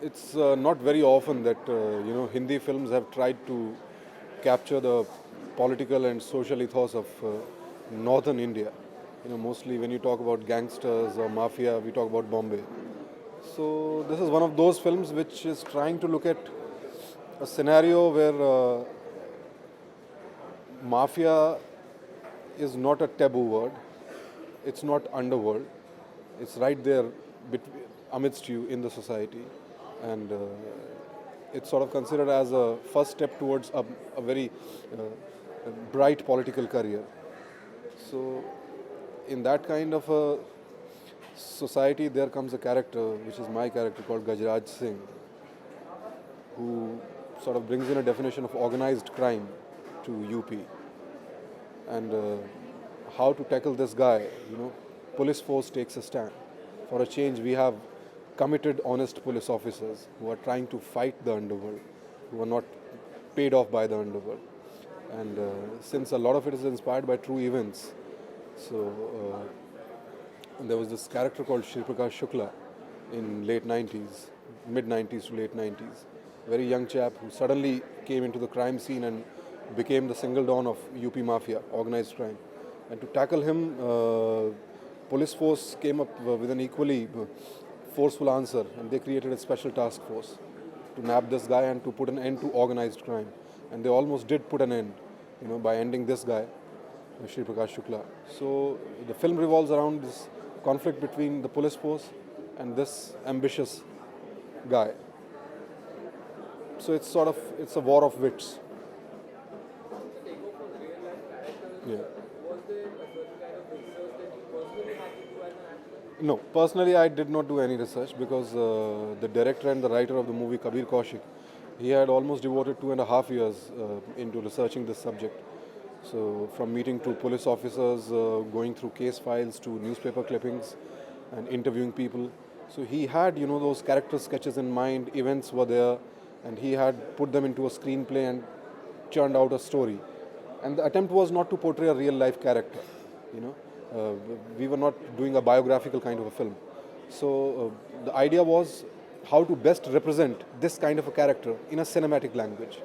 It's not very often that Hindi films have tried to capture the political and social ethos of northern India. Mostly when you talk about gangsters or mafia, we talk about Bombay. So this is one of those films which is trying to look at a scenario where mafia is not a taboo word. It's not underworld. It's right there amidst you in the society, and it's sort of considered as a first step towards a very bright political career. So, in that kind of a society, there comes a character, which is my character called Gajraj Singh, who sort of brings in a definition of organized crime to UP, and how to tackle this guy. Police force takes a stand. For a change, we have committed, honest police officers who are trying to fight the underworld, who are not paid off by the underworld. And since a lot of it is inspired by true events, so there was this character called Shiv Prakash Shukla in late 90s, mid 90s to late 90s. Very young chap who suddenly came into the crime scene and became the single dawn of UP mafia, organized crime. And to tackle him, police force came up with an equally forceful answer, and they created a special task force to nab this guy and to put an end to organized crime. And they almost did put an end, by ending this guy, Shiv Prakash Shukla. So the film revolves around this conflict between the police force and this ambitious guy. So it's a war of wits. Yeah. No, personally, I did not do any research because the director and the writer of the movie, Kabir Kaushik, he had almost devoted 2.5 years into researching this subject. So, from meeting to police officers, going through case files to newspaper clippings, and interviewing people. So he had, those character sketches in mind. Events were there, and he had put them into a screenplay and churned out a story. And the attempt was not to portray a real life character. You know, we were not doing a biographical kind of a film. So the idea was how to best represent this kind of a character in a cinematic language.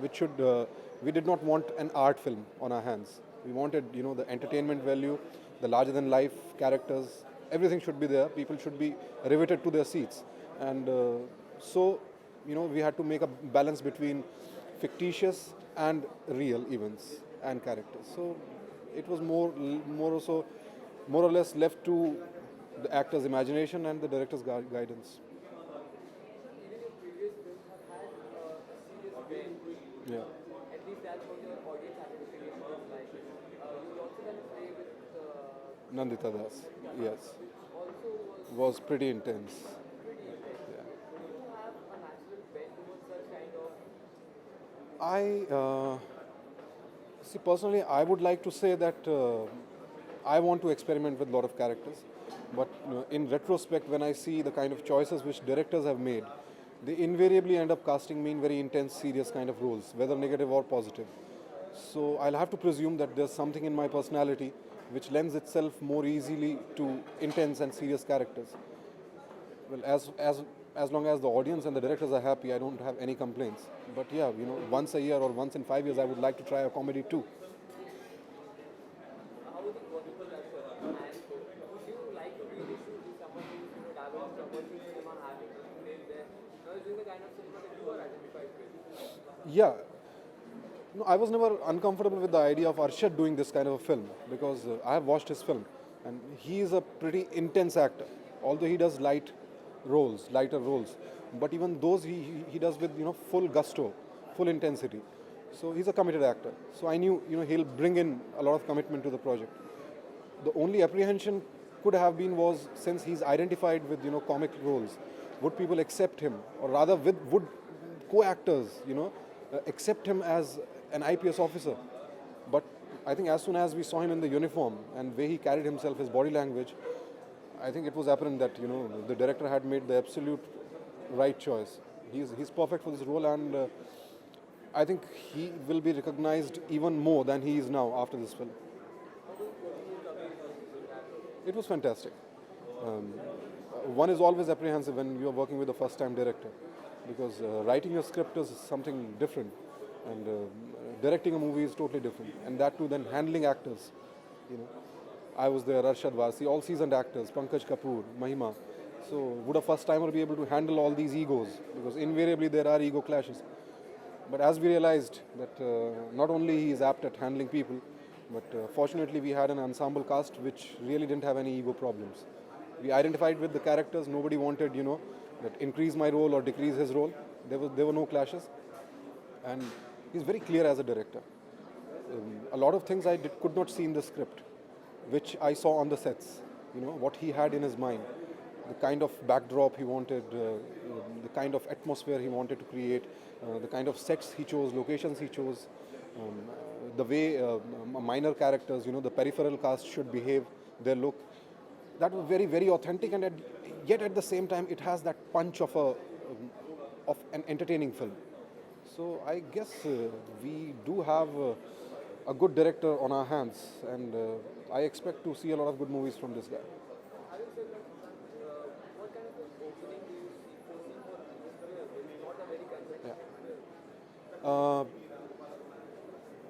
Which should we did not want an art film on our hands. We wanted, the entertainment value, the larger than life characters. Everything should be there. People should be riveted to their seats, and so we had to make a balance between fictitious and real events and characters. So it was more or less left to the actor's imagination and the director's guidance. Yeah. Nandita Das, yes, was pretty intense. Yeah. I see personally, I would like to say that I want to experiment with a lot of characters, but in retrospect, when I see the kind of choices which directors have made, they invariably end up casting me in very intense, serious kind of roles, whether negative or positive. So I'll have to presume that there's something in my personality which lends itself more easily to intense and serious characters. Well, as long as the audience and the directors are happy, I don't have any complaints. But yeah, once a year or once in 5 years, I would like to try a comedy too. Yeah, no, I was never uncomfortable with the idea of Arshad doing this kind of a film because I have watched his film, and he is a pretty intense actor. Although he does lighter roles, but even those he does with full gusto, full intensity. So he's a committed actor. So I knew he'll bring in a lot of commitment to the project. The only apprehension could have been was since he's identified with comic roles, would people accept him, or rather would co-actors accept him as an IPS officer? But I think as soon as we saw him in the uniform and way he carried himself, his body language, I think it was apparent that the director had made the absolute right choice. He's perfect for this role, and I think he will be recognized even more than he is now after this film. It was fantastic. Um, one is always apprehensive when you are working with a first-time director, because writing a script is something different, and directing a movie is totally different, and that too then handling actors. You know, I was there, Arshad Warsi, all seasoned actors, Pankaj Kapoor, Mahima. So would a first-timer be able to handle all these egos? Because invariably there are ego clashes. But as we realized that not only he is apt at handling people, but fortunately we had an ensemble cast which really didn't have any ego problems. We identified with the characters. Nobody wanted, that increase my role or decrease his role. There were no clashes, and he's very clear as a director. A lot of things could not see in the script, which I saw on the sets. What he had in his mind, the kind of backdrop he wanted, the kind of atmosphere he wanted to create, the kind of sets he chose, locations he chose, the way minor characters, the peripheral cast should behave, their look. That was very, very authentic, and yet at the same time, it has that punch of an entertaining film. So I guess we do have a good director on our hands, and I expect to see a lot of good movies from this guy. Yeah.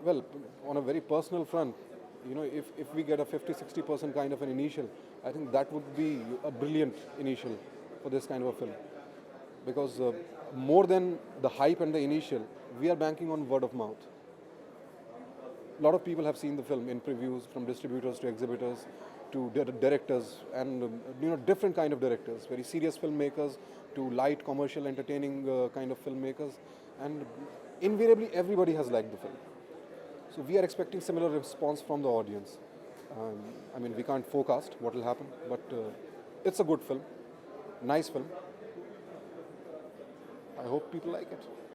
Well, on a very personal front, if we get a 50-60% kind of an initial, I think that would be a brilliant initial for this kind of a film. Because more than the hype and the initial, we are banking on word of mouth. A lot of people have seen the film in previews, from distributors to exhibitors to directors, and different kind of directors, very serious filmmakers to light commercial entertaining kind of filmmakers, and invariably everybody has liked the film. So we are expecting similar response from the audience. We can't forecast what will happen, but it's a good film, nice film. I hope people like it.